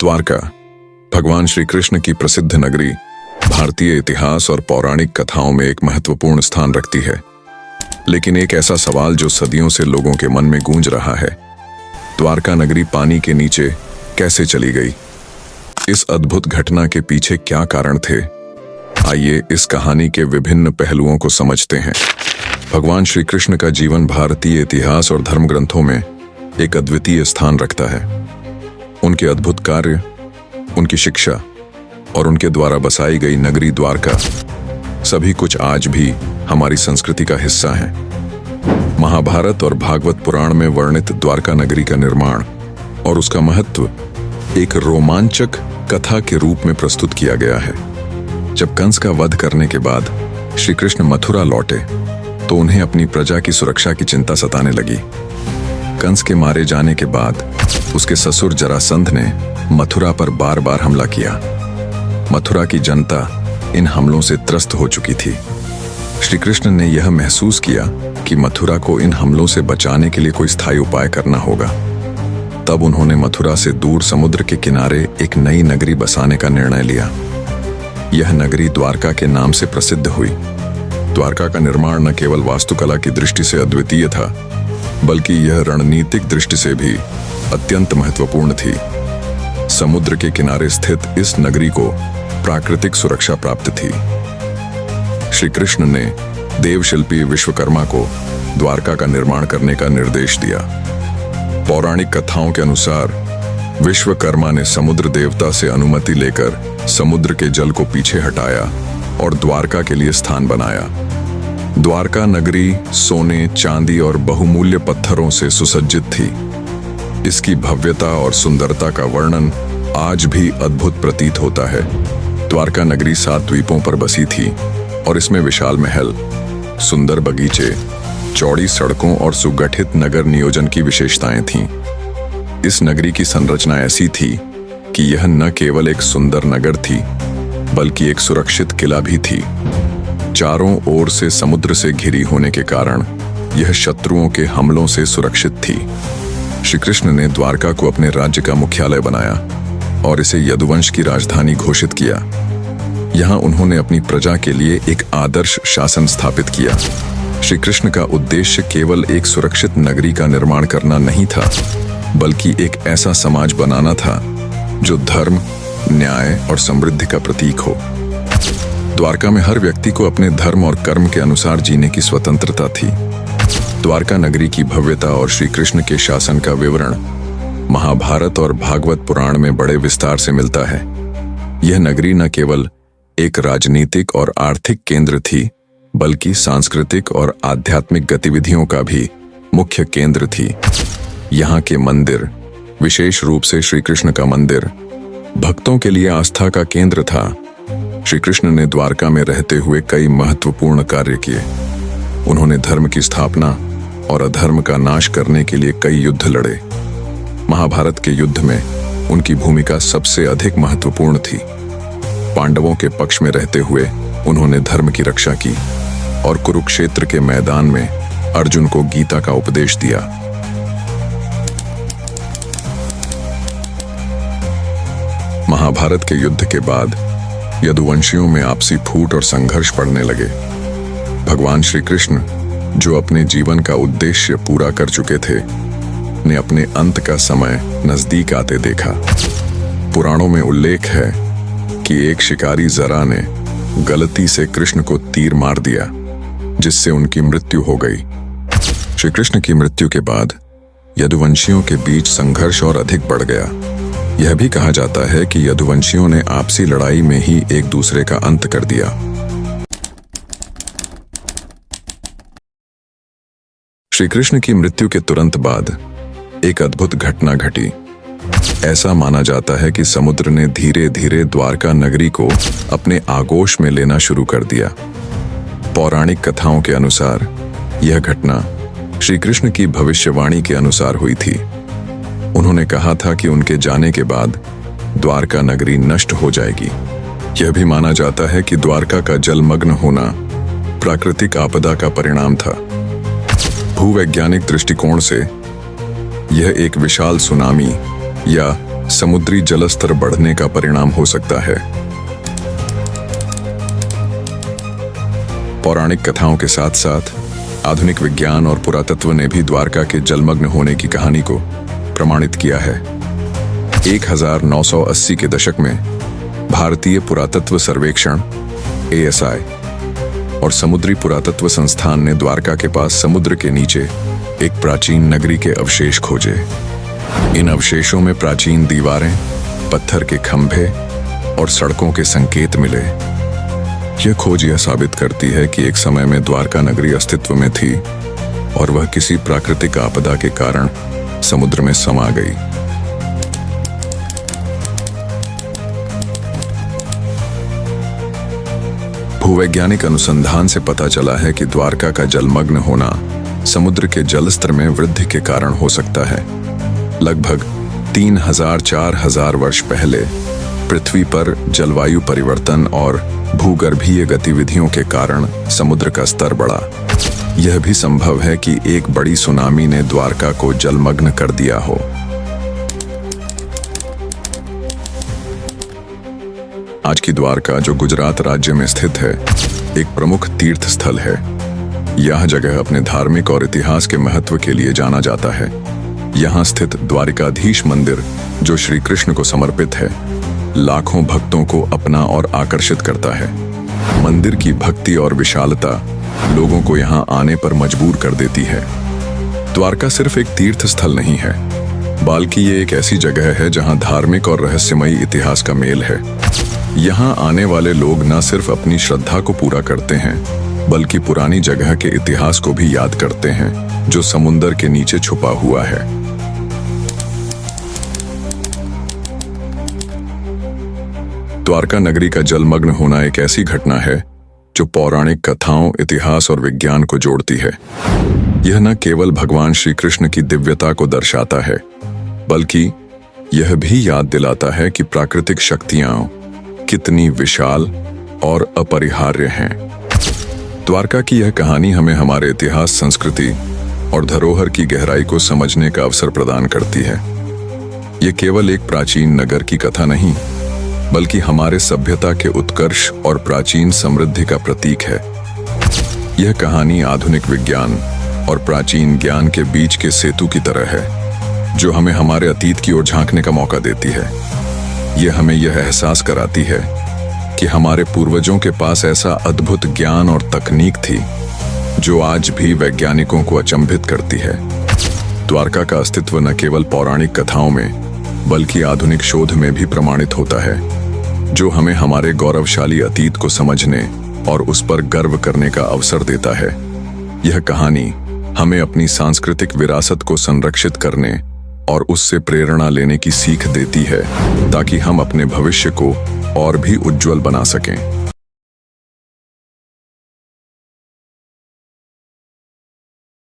द्वारका, भगवान श्री कृष्ण की प्रसिद्ध नगरी, भारतीय इतिहास और पौराणिक कथाओं में एक महत्वपूर्ण स्थान रखती है। लेकिन एक ऐसा सवाल जो सदियों से लोगों के मन में गूंज रहा है, द्वारका नगरी पानी के नीचे कैसे चली गई? इस अद्भुत घटना के पीछे क्या कारण थे? आइए इस कहानी के विभिन्न पहलुओं को समझते हैं। भगवान श्री कृष्ण का जीवन भारतीय इतिहास और धर्म ग्रंथों में एक अद्वितीय स्थान रखता है। उनके अद्भुत कार्य, उनकी शिक्षा और उनके द्वारा बसाई गई नगरी द्वारका सभी कुछ आज भी हमारी संस्कृति का हिस्सा है। महाभारत और भागवत पुराण में वर्णित द्वारका नगरी का निर्माण और उसका महत्व एक रोमांचक कथा के रूप में प्रस्तुत किया गया है। जब कंस का वध करने के बाद श्री कृष्ण मथुरा लौटे तो उन्हें अपनी प्रजा की सुरक्षा की चिंता सताने लगी। कंस के मारे जाने के बाद उसके ससुर जरासंध ने मथुरा पर बार बार हमला किया। मथुरा की जनता इन हमलों से त्रस्त हो चुकी थी। श्री कृष्ण ने यह महसूस किया कि मथुरा को इन हमलों से बचाने के लिए कोई स्थायी उपाय करना होगा। तब उन्होंने मथुरा से दूर समुद्र के किनारे एक नई नगरी बसाने का निर्णय लिया। यह नगरी द्वारका के नाम से प्रसिद्ध हुई। द्वारका का निर्माण न केवल वास्तुकला की दृष्टि से अद्वितीय था, बल्कि यह रणनीतिक दृष्टि से भी अत्यंत महत्वपूर्ण थी। समुद्र के किनारे स्थित इस नगरी को प्राकृतिक सुरक्षा प्राप्त थी। श्री कृष्ण ने देवशिल्पी विश्वकर्मा को द्वारका का निर्माण करने का निर्देश दिया। पौराणिक कथाओं के अनुसार विश्वकर्मा ने समुद्र देवता से अनुमति लेकर समुद्र के जल को पीछे हटाया और द्वारका के लिए स्थान बनाया। द्वारका नगरी सोने, चांदी और बहुमूल्य पत्थरों से सुसज्जित थी। इसकी भव्यता और सुंदरता का वर्णन आज भी अद्भुत प्रतीत होता है। द्वारका नगरी 7 द्वीपों पर बसी थी और इसमें विशाल महल, सुंदर बगीचे, चौड़ी सड़कों और सुगठित नगर नियोजन की विशेषताएं थीं। इस नगरी की संरचना ऐसी थी कि यह न केवल एक सुंदर नगर थी, बल्कि एक सुरक्षित किला भी थी। चारों ओर से समुद्र से घिरी होने के कारण यह शत्रुओं के हमलों से सुरक्षित थी। श्री कृष्ण ने द्वारका को अपने राज्य का मुख्यालय बनाया और इसे यदुवंश की राजधानी घोषित किया। यहाँ उन्होंने अपनी प्रजा के लिए एक आदर्श शासन स्थापित किया। श्री कृष्ण का उद्देश्य केवल एक सुरक्षित नगरी का निर्माण करना नहीं था, बल्कि एक ऐसा समाज बनाना था जो धर्म, न्याय और समृद्धि का प्रतीक हो। द्वारका में हर व्यक्ति को अपने धर्म और कर्म के अनुसार जीने की स्वतंत्रता थी। द्वारका नगरी की भव्यता और श्री कृष्ण के शासन का विवरण महाभारत और भागवत पुराण में बड़े विस्तार से मिलता है। यह नगरी न केवल एक राजनीतिक और आर्थिक केंद्र थी, बल्कि सांस्कृतिक और आध्यात्मिक गतिविधियों का भी मुख्य केंद्र थी। यहाँ के मंदिर, विशेष रूप से श्री कृष्ण का मंदिर, भक्तों के लिए आस्था का केंद्र था। श्री कृष्ण ने द्वारका में रहते हुए कई महत्वपूर्ण कार्य किए। उन्होंने धर्म की स्थापना और अधर्म का नाश करने के लिए कई युद्ध लड़े। महाभारत के युद्ध में उनकी भूमिका सबसे अधिक महत्वपूर्ण थी। पांडवों के पक्ष में रहते हुए उन्होंने धर्म की रक्षा की और कुरुक्षेत्र के मैदान में अर्जुन को गीता का उपदेश दिया। महाभारत के युद्ध के बाद यदुवंशियों में आपसी फूट और संघर्ष बढ़ने लगे। भगवान श्री कृष्ण, जो अपने जीवन का उद्देश्य पूरा कर चुके थे, ने अपने अंत का समय नजदीक आते देखा। पुराणों में उल्लेख है कि एक शिकारी जरा ने गलती से कृष्ण को तीर मार दिया, जिससे उनकी मृत्यु हो गई। श्री कृष्ण की मृत्यु के बाद यदुवंशियों के बीच संघर्ष और अधिक बढ़ गया। यह भी कहा जाता है कि यदुवंशियों ने आपसी लड़ाई में ही एक दूसरे का अंत कर दिया। श्री कृष्ण की मृत्यु के तुरंत बाद एक अद्भुत घटना घटी। ऐसा माना जाता है कि समुद्र ने धीरे धीरे द्वारका नगरी को अपने आगोश में लेना शुरू कर दिया। पौराणिक कथाओं के अनुसार यह घटना श्री कृष्ण की भविष्यवाणी के अनुसार हुई थी। उन्होंने कहा था कि उनके जाने के बाद द्वारका नगरी नष्ट हो जाएगी। यह भी माना जाता है कि द्वारका का जलमग्न होना प्राकृतिक आपदा का परिणाम था। भूवैज्ञानिक दृष्टिकोण से यह एक विशाल सुनामी या समुद्री जलस्तर बढ़ने का परिणाम हो सकता है। पौराणिक कथाओं के साथ साथ आधुनिक विज्ञान और पुरातत्व ने भी द्वारका के जलमग्न होने की कहानी को प्रमाणित किया है। 1980 के दशक में भारतीय पुरातत्व सर्वेक्षण ASI और समुद्री पुरातत्व संस्थान ने द्वारका के पास समुद्र के नीचे एक प्राचीन नगरी के अवशेष खोजे। इन अवशेषों में प्राचीन दीवारें, पत्थर के खंभे और सड़कों के संकेत मिले। यह खोज यह साबित करती है कि एक समय में द्वारका नगरी अस्तित्व में थी और वह किसी प्राकृतिक आपदा के कारण समुद्र में समा गई। भूवैज्ञानिक अनुसंधान से पता चला है कि द्वारका का जलमग्न होना समुद्र के जलस्तर में वृद्धि के कारण हो सकता है। लगभग 3000-4000 वर्ष पहले पृथ्वी पर जलवायु परिवर्तन और भूगर्भीय गतिविधियों के कारण समुद्र का स्तर बढ़ा। यह भी संभव है कि एक बड़ी सुनामी ने द्वारका को जलमग्न कर दिया हो। आज की द्वारका, जो गुजरात राज्य में स्थित है, एक प्रमुख तीर्थ स्थल है। यह जगह अपने धार्मिक और इतिहास के महत्व के लिए जाना जाता है। यहाँ स्थित द्वारिकाधीश मंदिर, जो श्री कृष्ण को समर्पित है, लाखों भक्तों को अपना और आकर्षित करता है। मंदिर की भक्ति और विशालता लोगों को यहाँ आने पर मजबूर कर देती है। द्वारका सिर्फ एक तीर्थ स्थल नहीं है, बल्कि ये एक ऐसी जगह है जहाँ धार्मिक और रहस्यमयी इतिहास का मेल है। यहाँ आने वाले लोग न सिर्फ अपनी श्रद्धा को पूरा करते हैं, बल्कि पुरानी जगह के इतिहास को भी याद करते हैं, जो समुद्र के नीचे छुपा हुआ है। द्वारका नगरी का जलमग्न होना एक ऐसी घटना है जो पौराणिक कथाओं, इतिहास और विज्ञान को जोड़ती है। यह न केवल भगवान श्री कृष्ण की दिव्यता को दर्शाता है, बल्कि यह भी याद दिलाता है कि प्राकृतिक शक्तियां कितनी विशाल और अपरिहार्य हैं। द्वारका की यह कहानी हमें हमारे इतिहास, संस्कृति और धरोहर की गहराई को समझने का अवसर प्रदान करती है। यह केवल एक प्राचीन नगर की कथा नहीं, बल्कि हमारे सभ्यता के उत्कर्ष और प्राचीन समृद्धि का प्रतीक है। यह कहानी आधुनिक विज्ञान और प्राचीन ज्ञान के बीच के सेतु की तरह है, जो हमें हमारे अतीत की ओर झांकने का मौका देती है। यह हमें यह एहसास कराती है कि हमारे पूर्वजों के पास ऐसा अद्भुत ज्ञान और तकनीक थी, जो आज भी वैज्ञानिकों को अचंभित करती है। द्वारका का अस्तित्व न केवल पौराणिक कथाओं में, बल्कि आधुनिक शोध में भी प्रमाणित होता है, जो हमें हमारे गौरवशाली अतीत को समझने और उस पर गर्व करने का अवसर देता है। यह कहानी हमें अपनी सांस्कृतिक विरासत को संरक्षित करने और उससे प्रेरणा लेने की सीख देती है, ताकि हम अपने भविष्य को और भी उज्जवल बना सकें।